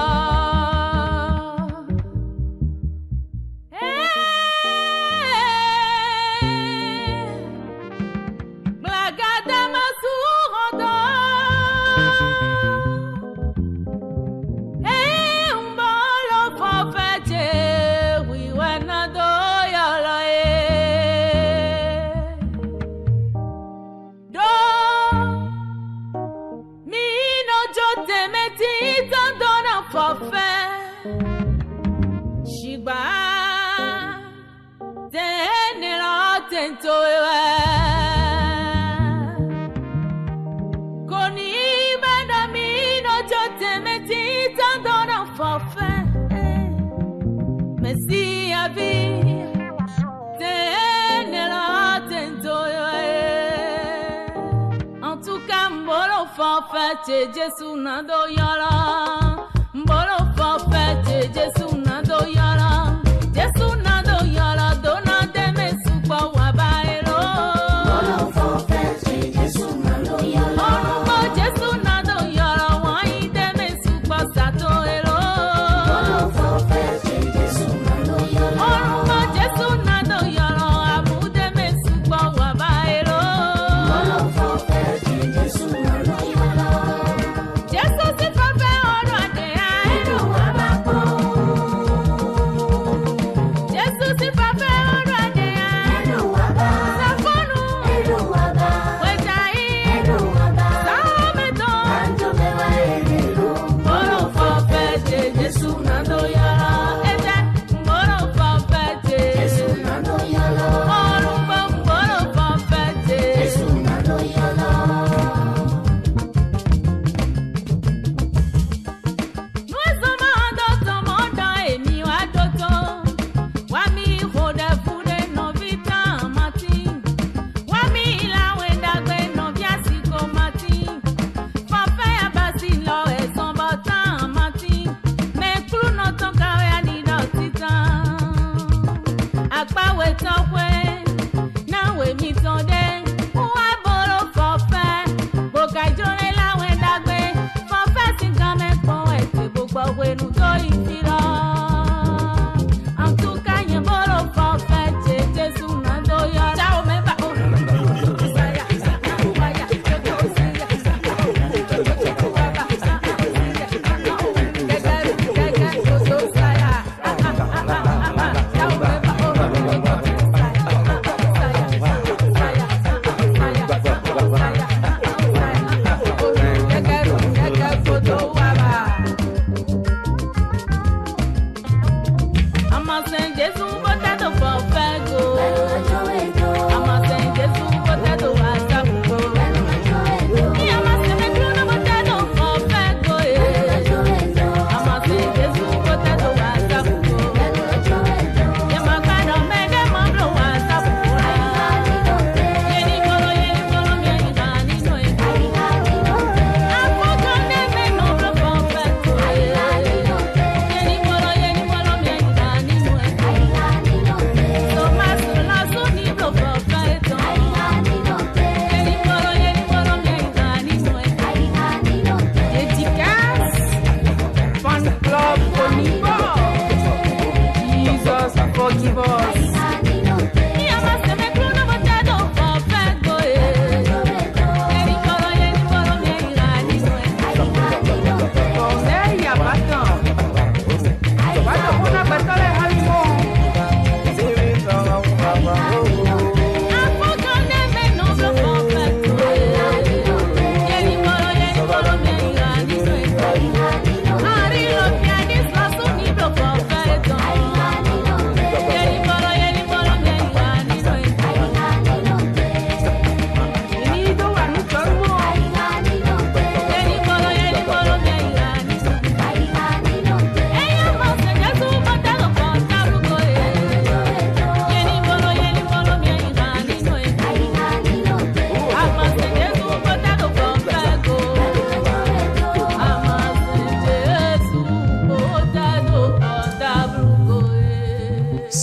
blagada masurodo Jesu nando yara mbolo forfait Jesu nando yara Jesu nando yara dona de me supa wabaero mbolo forfait Jesu nando yara oh Jesu nando yara wai de me supa sato ero mbolo forfait Jesu nando yara oh Jesu nando yara amu de me supa wabaero mbolo forfait Jesu nando yara Jesus is from the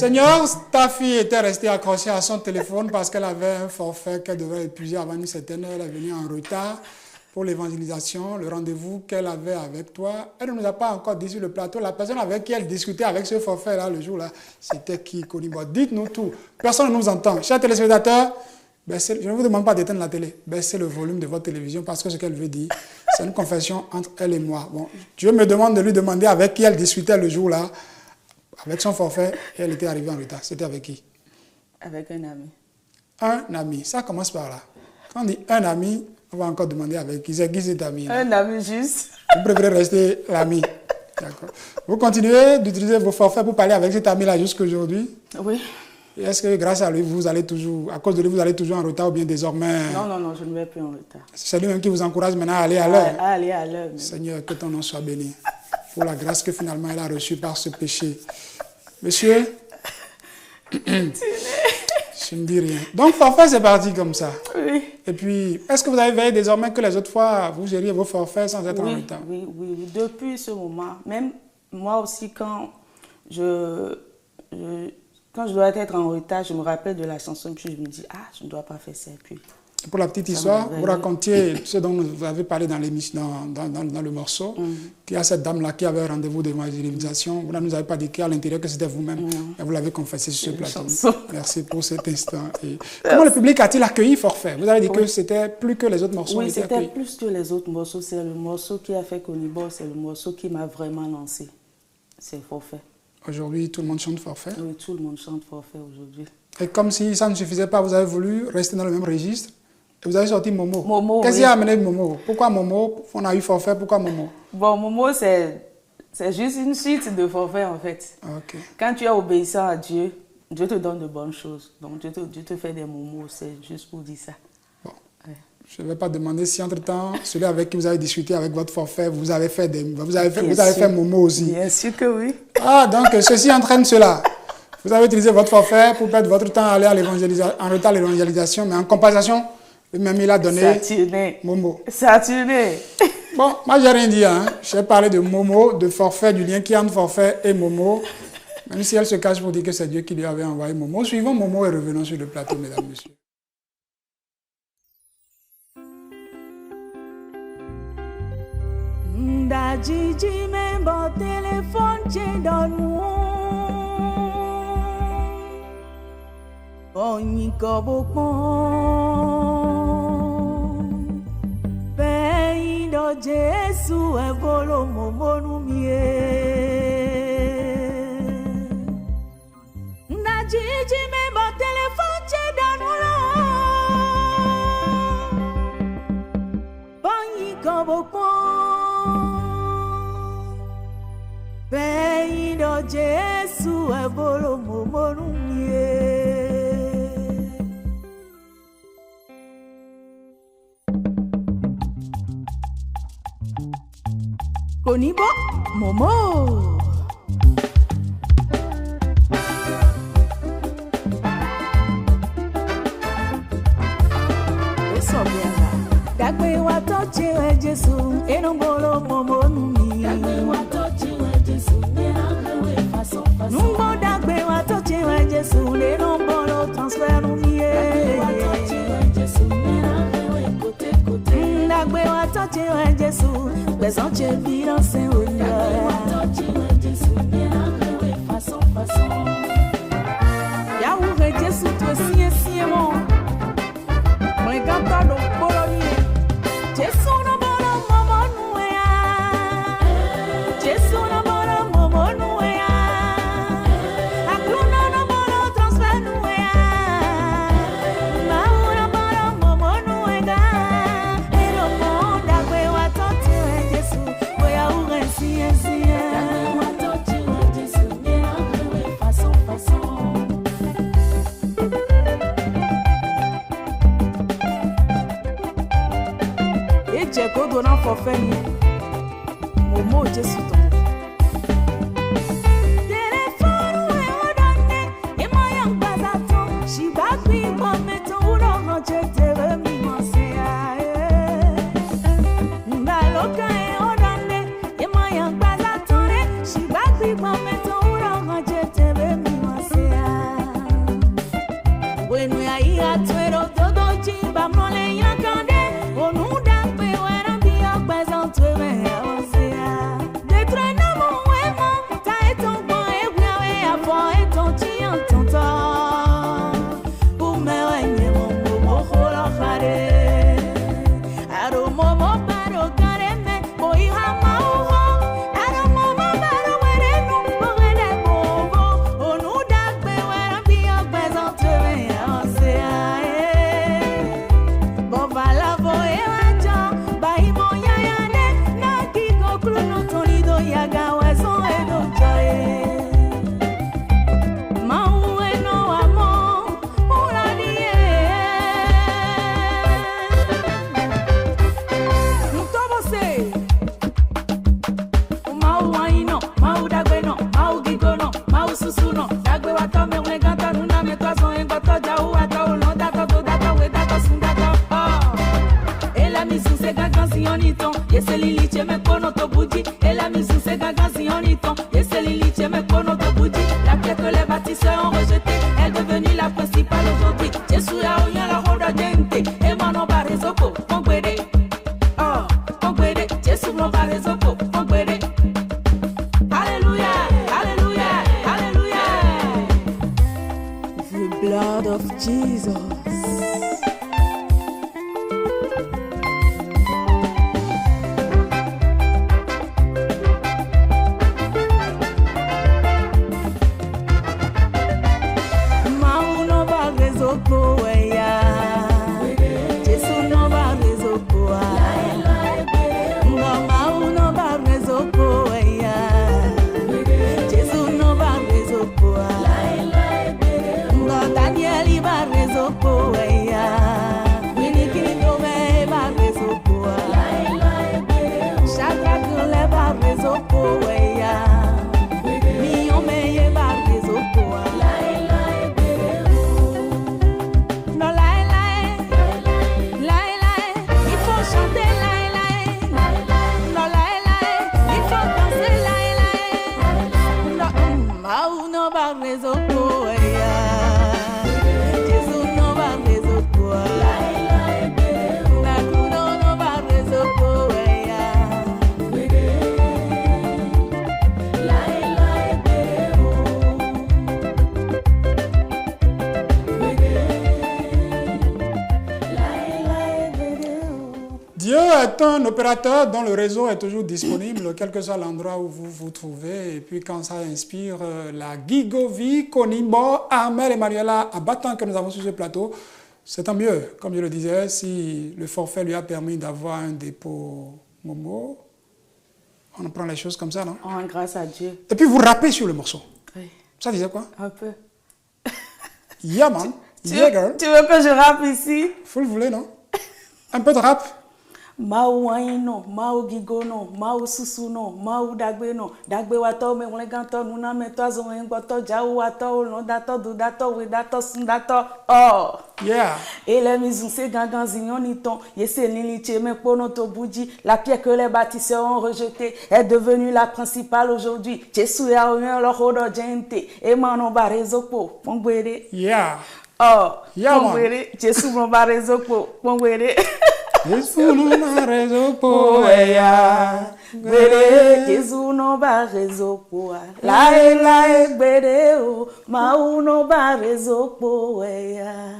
Seigneur, ta fille était restée accrochée à son téléphone parce qu'elle avait un forfait qu'elle devait épuiser avant une certaine heure. Elle est venue en retard pour l'évangélisation, le rendez-vous qu'elle avait avec toi. Elle ne nous a pas encore dit sur le plateau. La personne avec qui elle discutait avec ce forfait-là, le jour-là, c'était qui, Konibo? Dites-nous tout. Personne ne nous entend. Chers téléspectateurs, je ne vous demande pas d'éteindre la télé. Baissez le volume de votre télévision parce que ce qu'elle veut dire, c'est une confession entre elle et moi. Bon, Dieu me demande de lui demander avec qui elle discutait le jour-là, avec son forfait, et elle était arrivée en retard. C'était avec qui? Avec un ami. Un ami. Ça commence par là. Quand on dit un ami, on va encore demander avec qui. C'est qui cet ami? Un ami juste. Vous préférez rester l'ami. D'accord. Vous continuez d'utiliser vos forfaits pour parler avec cet ami-là jusqu'à aujourd'hui? Oui. Et est-ce que grâce à lui, vous allez toujours, à cause de lui, vous allez toujours en retard ou bien désormais? Non, je ne vais plus en retard. C'est lui-même qui vous encourage maintenant à aller à l'heure. À aller à l'heure. Seigneur, que ton nom soit béni. Pour la grâce que finalement elle a reçue par ce péché. Monsieur? Je ne dis rien. Donc, forfait, c'est parti comme ça. Oui. Et puis, est-ce que vous avez veillé désormais que les autres fois, vous gériez vos forfaits sans être en retard? Oui. Depuis ce moment, même moi aussi, quand je dois être en retard, je me rappelle de la chanson, puis je me dis, je ne dois pas faire ça. Puis, pour la petite histoire, vous racontiez ce dont vous avez parlé dans l'émission, dans le morceau, qu'il y a cette dame-là qui avait un rendez-vous d'évangélisation. Vous ne nous avez pas dit qu'à l'intérieur que c'était vous-même. Et vous l'avez confessé sur ce plateau. Merci pour cet instant. Et comment le public a-t-il accueilli Forfait? Vous avez dit que c'était plus que les autres morceaux. Oui, c'était plus que les autres morceaux. C'est le morceau qui a fait Konibo, c'est le morceau qui m'a vraiment lancé. C'est Forfait. Aujourd'hui, tout le monde chante Forfait? Oui, tout le monde chante Forfait aujourd'hui. Et comme si ça ne suffisait pas, vous avez voulu rester dans le même registre? Et vous avez sorti Momo. Momo, qu'est-ce qui a amené Momo? Pourquoi Momo? On a eu Forfait, pourquoi Momo? Bon, Momo, c'est juste une suite de forfaits en fait. Okay. Quand tu es obéissant à Dieu, Dieu te donne de bonnes choses. Donc Dieu te fait des momos, c'est juste pour dire ça. Bon. Ouais. Je ne vais pas demander si entre-temps, celui avec qui vous avez discuté avec votre forfait, vous avez fait Momo aussi. Bien sûr que oui. Ah, donc ceci entraîne cela. Vous avez utilisé votre forfait pour perdre votre temps à aller en retard à l'évangélisation, mais en compensation, même il a donné Momo. Saturné. Bon, moi j'ai rien dit. Hein. J'ai parlé de Momo, de forfait, du lien qui entre forfait et Momo. Même si elle se cache pour dire que c'est Dieu qui lui avait envoyé Momo. Suivons Momo et revenons sur le plateau, mesdames, messieurs. Ndajiji membo téléphone chendonu Onyi kobokon Peindo Jesu evolo momonu mie Ndajiji membo téléphone chendonu Onyi kobokon Peindo Jesu evolo momonu mie Konibo, Momo. Dagbe wa toche we Jesu, enombolo Momo numi. Dagbe wa toche we Jesu, enombolo façon façon. Numbo dagbe wa toche we Jesu, enombolo transfert numi. Dagbe wa toche we Jesu, enombolo côté côté. Dagbe wa toche we Jesu. Présente vie dans Saint-Honneur. Façon, façon. Yahoo, Jésus, toi, si, mon. Mon gâteau, donc, Bologna. Jésus, non, bon, maman, nous, Jésus, non, bon, maman, nous, Akluna, non, bon, transfert, nous, Mahou, non, bon, maman, nous, et le monde, d'après, wa, toti, Jésus. Kodo na forfait ni Momo Jesu to Téléphone we odane e moyang bazato shi bagbi mometo uno noche tere mi mosea Mbaloka e odane e moyang bazato shi bagbi mometo uno noche tere mi mosea zioniton, yeselili cheme kono to buji, et la musique c'est gaga zioniton, yeselili cheme kono to buji, la pierre que les bâtisseurs ont rejetée, elle est devenue la principale aujourd'hui. Jésus a ouvert la roda gente, et manon barezoko, conguere, oh, conguere, Jésus mon barezoko, conguere. Alléluia, Alléluia, Alléluia. The blood of Jesus. Un opérateur dont le réseau est toujours disponible, quel que soit l'endroit où vous vous trouvez. Et puis quand ça inspire la Gigovi, Konimbo, Armel et Manuela Abattant que nous avons sur ce plateau, c'est tant mieux. Comme je le disais, si le forfait lui a permis d'avoir un dépôt Momo, on prend les choses comme ça, non? Oh, grâce à Dieu. Et puis vous rappez sur le morceau. Oui. Ça disait quoi? Un peu. Yeah man, tu girl. Tu veux que je rappe ici? Vous le voulez, non? Un peu de rap. Mau waino, mau gigono, mau susuno, mau dagbeno, dagbe wato me wleganto nuna me to azon ngboto jawu wato no dato du dato we dato sun dato. Oh. Yeah. Et les maisons c'est gangan zignoniton, yese lili cheme pono to buji, la pierre que les bâtisseurs ont rejetée est devenue la principale aujourd'hui. Jésus a ouvert le rodo gente, et manon barezopo, pongwere. Yeah. Oh. Yeah, pongwere, Jésus mon barezopo, pongwere. Jésus no barezopo, yeah. Gbede, Jésus no barezopo, lae lae gbede o, mau no barezopo, yeah.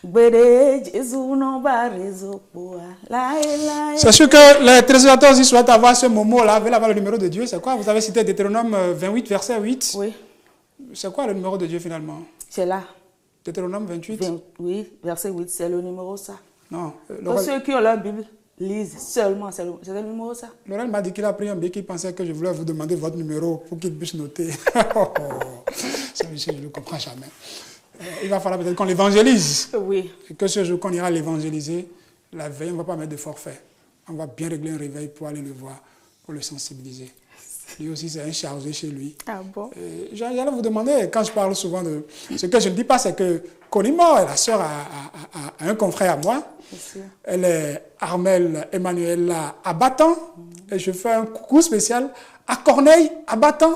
Gbede, Jésus no barezopo, lae lae. C'est sûr que les téléspectateurs aussi souhaitent avoir ce moment-là, veulent avoir le numéro de Dieu. C'est quoi? Vous avez cité Deutéronome 28, verset 8. Oui. C'est quoi le numéro de Dieu finalement? C'est là. Deutéronome 28. Oui, verset 8, c'est le numéro ça. Non. Pour ceux qui ont leur Bible, lisent seulement, c'est le numéro ça. Laurel m'a dit qu'il a pris un billet qu'il pensait que je voulais vous demander votre numéro pour qu'il puisse noter. Ce monsieur, je ne le comprends jamais. Il va falloir peut-être qu'on l'évangélise. Oui. Et que ce jour qu'on ira l'évangéliser, la veille, on ne va pas mettre de forfait. On va bien régler un réveil pour aller le voir, pour le sensibiliser. Lui aussi, c'est un chargé chez lui. Ah bon? J'allais vous demander, quand je parle souvent de... Ce que je ne dis pas, c'est que Konimo est la sœur à un confrère à moi. Elle est Armel Emmanuela Abattant. Et je fais un coucou spécial à Corneille Abattant,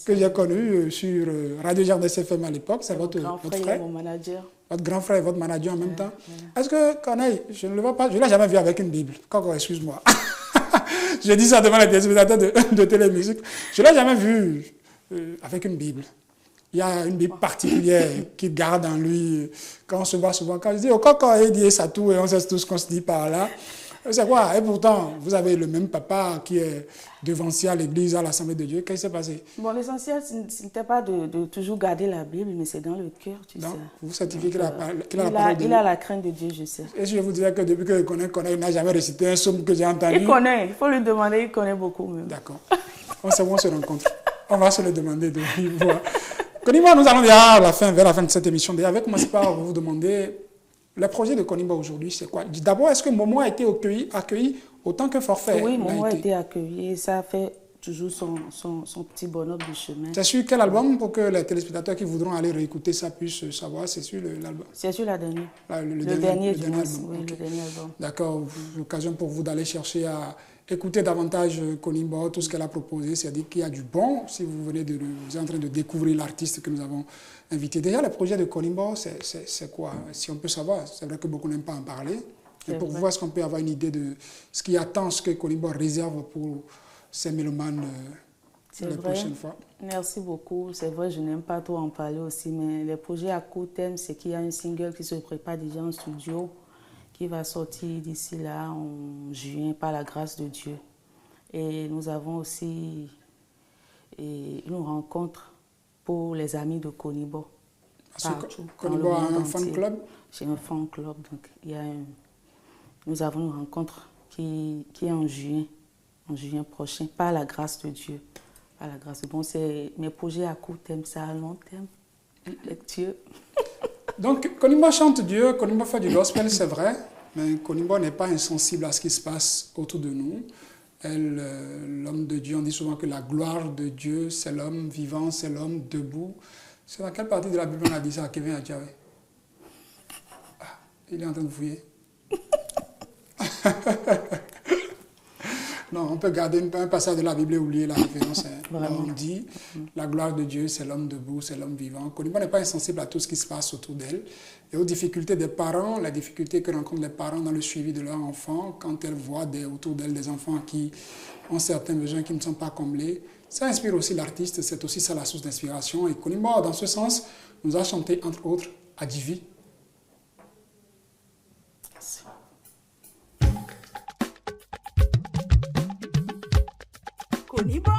que j'ai connu sur Radio Jardin FM à l'époque. C'est votre frère. Mon manager. Votre grand frère et votre manager en même temps. Est-ce que Corneille, je ne le vois pas, je ne l'ai jamais vu avec une Bible. Excuse-moi. Je dis ça devant les téléspectateurs de télémusique. Je ne l'ai jamais vu avec une Bible. Il y a une Bible particulière qu'il garde en lui. Quand on se voit souvent, quand je dis « Oh, quand il dit ça tout » et on sait tout ce qu'on se dit par là. C'est quoi? Et pourtant, vous avez le même papa qui est devancier à l'église, à l'Assemblée de Dieu. Qu'est-ce qui s'est passé? Bon, l'essentiel, ce n'était pas de toujours garder la Bible, mais c'est dans le cœur, tu sais. Vous certifiez qu'il a la parole de Dieu. Il a la crainte de Dieu, je sais. Et je vous dirais que depuis que je connais, il n'a jamais récité un psaume que j'ai entendu. Il connaît, il faut lui demander, il connaît beaucoup même. D'accord. On se rencontre. On va se le demander de voir. Konimbo, nous allons vers la fin de cette émission. D'ailleurs, avec moi, c'est pas vous demander... Le projet de Konimbo aujourd'hui, c'est quoi? D'abord, est-ce que Momo a été accueilli autant que forfait? Oui, Momo a été accueilli. Ça fait toujours son petit bonhomme du chemin. C'est sur quel album pour que les téléspectateurs qui voudront aller réécouter ça puissent savoir? C'est sur l'album? C'est sur la dernière. Le dernier album. Oui, Okay. le dernier album. D'accord, l'occasion pour vous d'aller chercher à écouter davantage Konimbo, tout ce qu'elle a proposé, c'est-à-dire qu'il y a du bon si vous venez vous êtes en train de découvrir l'artiste que nous avons invité. Déjà, le projet de Konimbo, c'est quoi? Si on peut savoir, c'est vrai que beaucoup n'aiment pas en parler. Mais pour vous, est-ce qu'on peut avoir une idée de ce qui attend, ce que Konimbo réserve pour ces mélomanes les prochaines fois? Merci beaucoup. C'est vrai, je n'aime pas trop en parler aussi, mais les projets à court terme, c'est qu'il y a un single qui se prépare déjà en studio, qui va sortir d'ici là en juin par la grâce de Dieu. Et nous avons aussi une rencontre pour les amis de Konimbo. Konimbo a un fan club? J'ai un fan club, donc nous avons une rencontre qui est en juin prochain, par la grâce de Dieu. Par la grâce de Dieu. Bon, c'est mes projets à court terme, ça à long terme, avec Dieu. Donc, Konimbo chante Dieu, Konimbo fait du gospel, c'est vrai, mais Konimbo n'est pas insensible à ce qui se passe autour de nous. L'homme de Dieu, on dit souvent que la gloire de Dieu, c'est l'homme vivant, c'est l'homme debout. C'est dans quelle partie de la Bible on a dit ça à Kevin Adjawe? Il est en train de fouiller. Non, on peut garder un passage de la Bible et oublier la référence. On dit, la gloire de Dieu, c'est l'homme debout, c'est l'homme vivant. Konimbo n'est pas insensible à tout ce qui se passe autour d'elle et aux difficultés des parents, les difficultés que rencontrent les parents dans le suivi de leurs enfants, quand elles voient autour d'elles des enfants qui ont certains besoins qui ne sont pas comblés. Ça inspire aussi l'artiste, c'est aussi ça la source d'inspiration. Et Konimbo, dans ce sens, nous a chanté, entre autres, Adivi. Konimbo.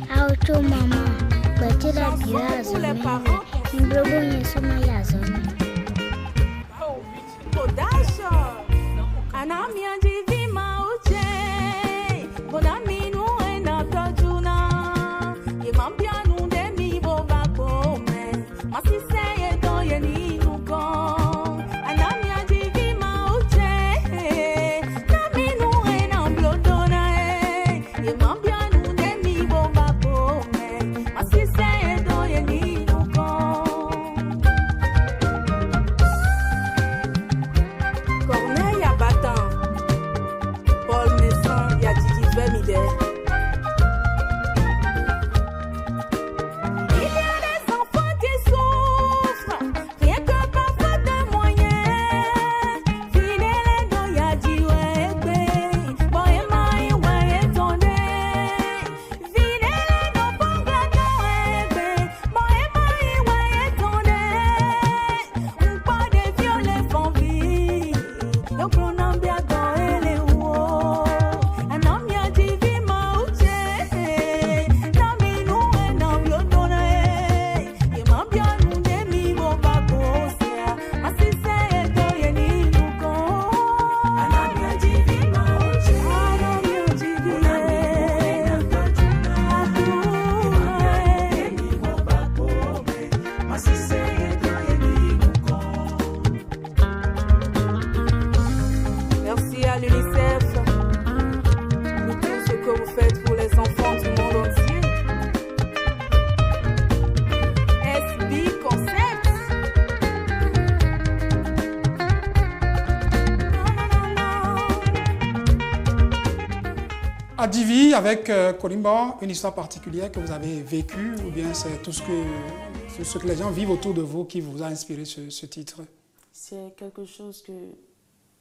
Auto mama, batira biazo. Mbrogo nyesoma yazo. Kodasha. Anami anjivi mauche. Bonami nuwe na tojuna. Yemambia nunde mi boba kome. Masise yedo yeni nuko. Anami anjivi mauche. Nami nuwe na blodona. Yemambia nunde mi boba kome. Masise yedo yeni nuko. Corneille à Batan, Paul Messon, Yadidi Vemide. Il y a des enfants qui souffrent, rien que par faute de moyens. Fidèle dans Yadi Webe, Bohema et Wayetonde. Fidèle dans Bangla Webe, Bohema et Wayetonde. On pas de violets font vie. Donc on a bien dans les hauts. Un homme y a dit vie mauche. Nami nous et nam yo donne. Et m'a bien nous demi mon bagosia. Ma si c'est to yeni nous con. Un homme y a dit vie mauche. Un homme y a dit vie Merci à l'UNICEF pour tout ce que vous faites pour les enfants du monde entier. SB Concept. Adivi avec Konimbo, une histoire particulière que vous avez vécue ou bien c'est tout ce que les gens vivent autour de vous qui vous a inspiré ce titre? C'est quelque chose que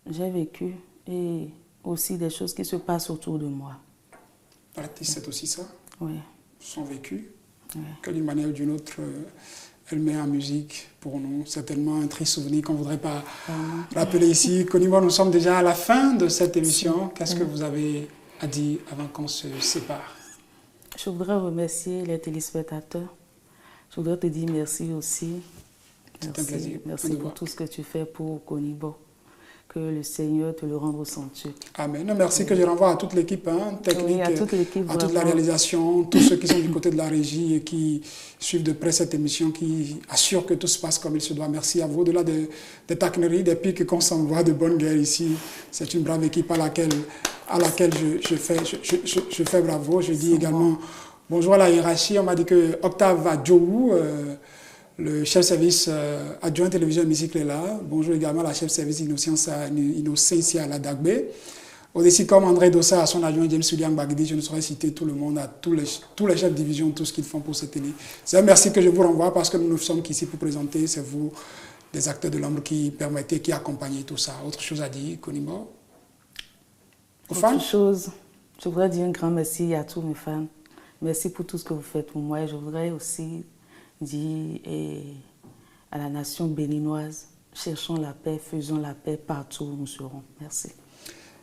j'ai vécu et aussi des choses qui se passent autour de moi. L'artiste, c'est aussi ça? Oui. Son vécu, Oui. que d'une manière ou d'une autre, elle met en musique pour nous. Certainement un triste souvenir qu'on ne voudrait pas rappeler ici. Konimbo, nous sommes déjà à la fin de cette émission. Qu'est-ce que vous avez à dire avant qu'on se sépare? Je voudrais remercier les téléspectateurs. Je voudrais te dire merci aussi. C'est un plaisir. Merci pour tout ce que tu fais pour Konimbo. que le Seigneur te le rende au centuple. Amen. Merci que je renvoie à toute l'équipe technique, Oui, à toute l'équipe, à toute la vraiment. réalisation, tous ceux qui sont du côté de la régie et qui suivent de près cette émission, qui assurent que tout se passe comme il se doit. Merci à vous. Au-delà des taquineries, des piques qu'on s'envoie de bonne guerre ici, c'est une brave équipe à laquelle je fais bravo. Je dis également bonjour à la hiérarchie. On m'a dit que Octave Adjou, le chef service adjoint télévision et musique est là. Bonjour également à la chef service Innocencia à la Dagbe. Aussi comme André Dossa à son adjoint James William Bagdi, je ne saurais citer tout le monde, à tous les chefs de division, tout ce qu'ils font pour cette télé. C'est un merci que je vous renvoie parce que nous ne sommes qu'ici pour présenter. C'est vous, des acteurs de l'ombre, qui permettez, qui accompagnez tout ça. Autre chose à dire, Konimo? Autre chose, je voudrais dire un grand merci à tous mes fans. Merci pour tout ce que vous faites pour moi. Et je voudrais aussi dire à la nation béninoise, cherchons la paix, faisons la paix partout où nous serons. Merci.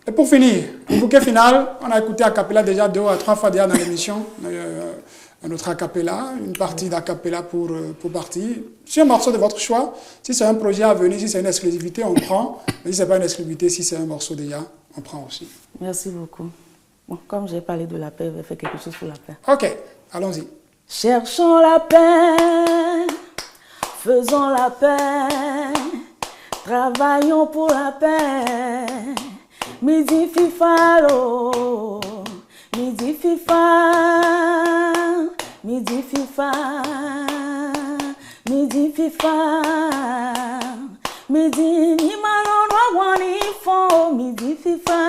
Et pour finir, le bouquet final, on a écouté a cappella déjà 2 à 3 fois déjà dans l'émission. Un autre a cappella, une partie d'a cappella pour partie. C'est un morceau de votre choix. Si c'est un projet à venir, si c'est une exclusivité, on prend. Mais si ce n'est pas une exclusivité, si c'est un morceau déjà, on prend aussi. Merci beaucoup. Bon, comme j'ai parlé de la paix, je vais faire quelque chose pour la paix. Ok, allons-y. Cherchons la paix, faisons la paix, travaillons pour la paix. Midi fifalo, midi fifa, midi fifa, midi fifa, midi ni malon wani fo, midi fifa.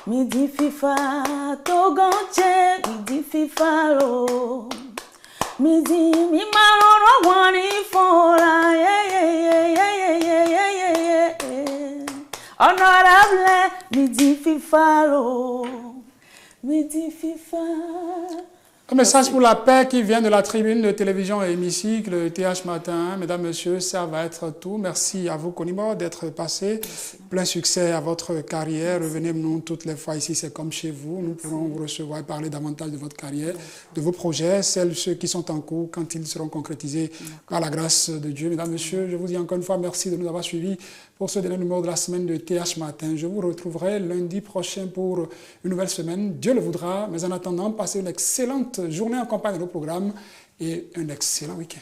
Midi fifa, togonche, midi fifa lo. Midi mi malon wani fola, honorable, midi fifa lo. Midi fifa. Un message pour la paix qui vient de la tribune de télévision et hémicycle, le TH Matin. Mesdames, Messieurs, ça va être tout. Merci à vous, Konimo, d'être passé. Plein succès à votre carrière. Revenez-nous toutes les fois ici, c'est comme chez vous. Nous pourrons vous recevoir et parler davantage de votre carrière, de vos projets, ceux qui sont en cours, quand ils seront concrétisés par la grâce de Dieu. Mesdames, Messieurs, je vous dis encore une fois merci de nous avoir suivis pour ce dernier numéro de la semaine de TH Matin. Je vous retrouverai lundi prochain pour une nouvelle semaine. Dieu le voudra. Mais en attendant, passez une excellente journée en compagnie de nos programmes et un excellent week-end.